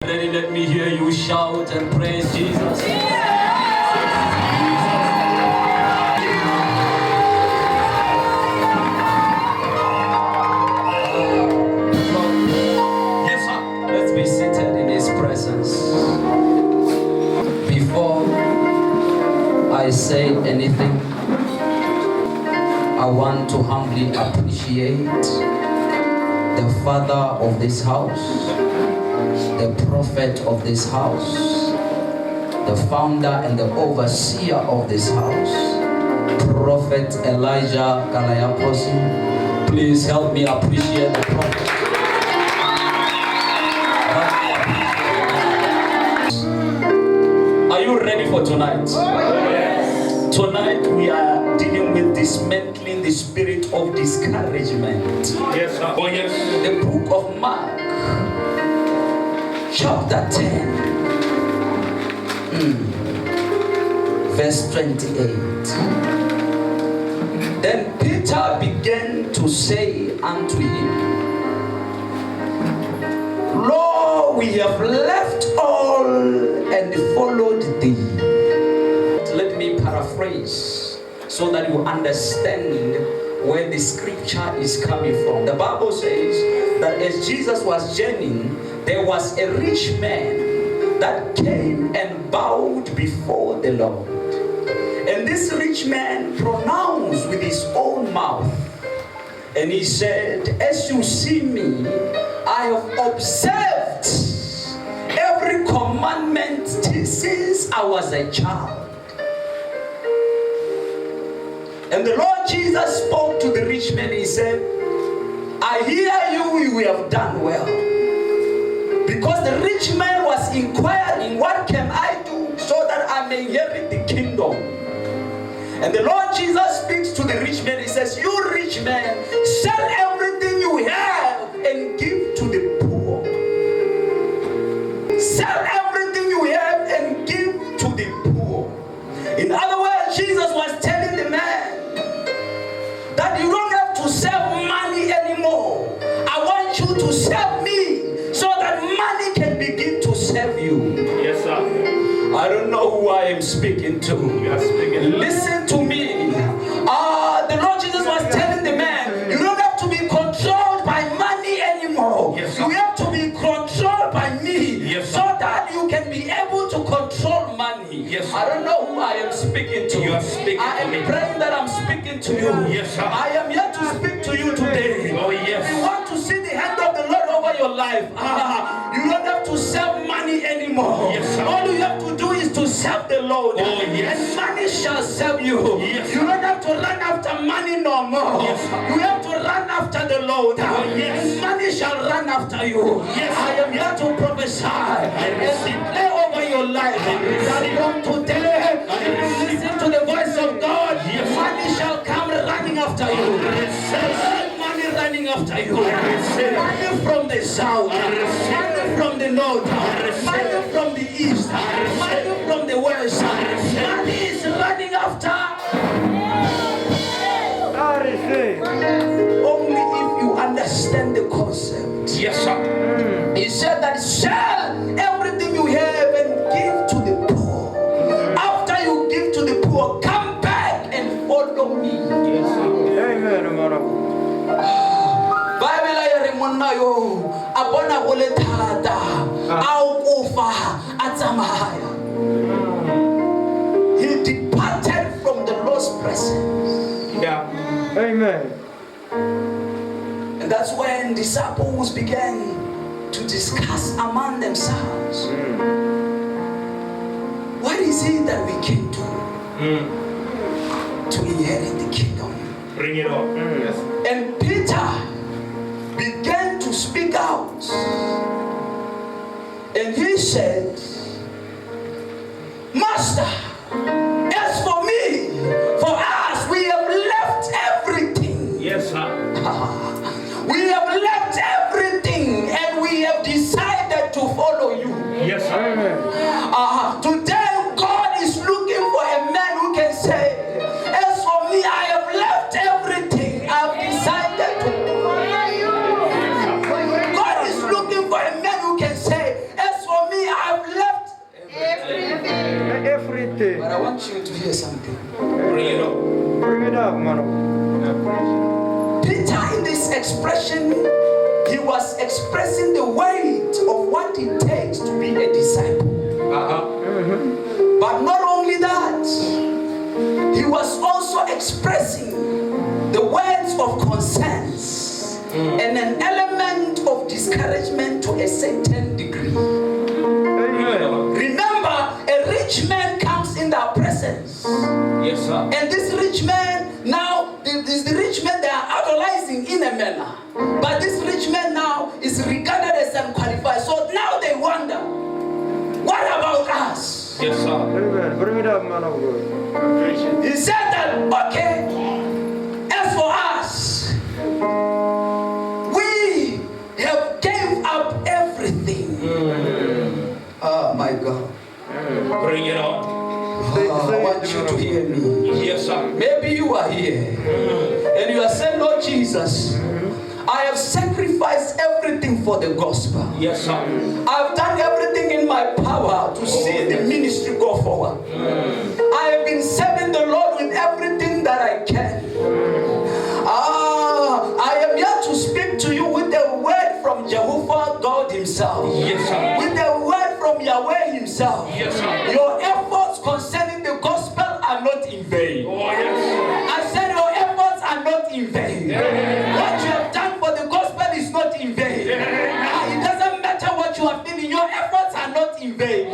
Ready, let me hear you shout and praise Jesus. Yes, sir. Let's be seated in His presence. Before I say anything, I want to humbly appreciate the father of this house, the prophet of this house, the founder and the overseer of this house, Prophet Elijah Kalayakgosi. Please help me appreciate the prophet. Are you ready for tonight? Yes. Tonight we are dealing with dismantling the spirit of discouragement. Yes, sir. Oh, yes. The book of Mark, chapter 10, verse 28. Then Peter began to say unto him, Lord, we have left all and followed thee. Let me paraphrase so that you understand where the scripture is coming from. The Bible says that as Jesus was journeying, there was a rich man that came and bowed before the Lord. And this rich man pronounced with his own mouth, and he said, as you see me, I have observed every commandment since I was a child. And the Lord Jesus spoke to the rich man. He said, I hear you have done well. Because the rich man was inquiring, what can I do so that I may inherit the kingdom? And the Lord Jesus speaks to the rich man. He says, you rich man, sell everything you have and give to the poor. Sell everything you have and give to the poor. In other words, Jesus was telling the man that you don't have to save money anymore. I want you to save me so that money can begin to serve you. Yes, sir. I don't know who I am speaking to. You are speaking. Listen to me. The Lord Jesus was telling the man, you don't have to be controlled by money anymore. Yes, you have to be controlled by me. Yes, so that you can be able to control money. Yes, I don't know who I am speaking to. You are speaking I am to me. praying that I'm speaking to you. Yes, sir. I am here to speak to you today. Oh, yes. If you want to see the hand of the Lord over your life, you don't have to save money anymore. Yes, sir. All you have to do is to serve the Lord. Oh, yes. And money shall serve you. Yes, you don't have to run after money no more. Yes, sir. You have to run after the Lord. Oh, yes. And money shall run after you. Yes. I am here to prophesy and declare over your life that from today, listen to the voice of God. Yes. Money shall come running after you. Money running after you. Money from the south, money from the north, money from the east, money from the west. Money is running after. Only if you understand the concept. Yes, sir. He said that sell everything you have and give to the poor. After you give to the poor, come back and follow me. Yes, sir. Amen. Bible ya monna yo abona go le thata a o kofa a tsamaya. He departed from the Lord's presence. Yeah. Amen. And that's when disciples began to discuss among themselves. What is it that we can do to inherit the kingdom? Bring it up. Yes. And Peter began to speak out. And he said, Master, as for me, for us, we have left everything. Yes, sir. We have left everything and we have decided to follow you. Yes, sir. Amen. Today, God is looking for a man who can say, as for me, I have left everything. I have decided to follow you. God is looking for a man who can say, as for But I want you to hear something. Bring it up. Bring it up, man. Peter, in this expression, he was expressing the weight of what it takes to be a disciple. But not only that, he was also expressing the words of concerns and an element of discouragement to a certain degree. Amen. Remember, a rich man comes in their presence. Yes, sir. And this rich man now, is the rich man they are idolizing in a manner. But this rich man now is regarded as unqualified. So now they wonder, what about us? Yes, sir. Amen. Bring it up, man of God. He said that, okay, as for us, we have gave up everything. Oh my God. Bring it on. I want you to hear me. Yes, sir. Maybe you are here and you are saying, Lord Jesus, I have sacrificed everything for the gospel. Yes, sir. I've done everything in my power to see the ministry go forward. I have been serving the Lord with everything that I can. I am here to speak to you with a word from Jehovah God himself. Yes, sir. With a word from Yahweh himself. Yes, sir. Your efforts concerning the gospel are not in vain. Oh, yes. I said your efforts are not in vain. What you have done for the gospel is not in vain. It doesn't matter what you are feeling. Your efforts are not in vain.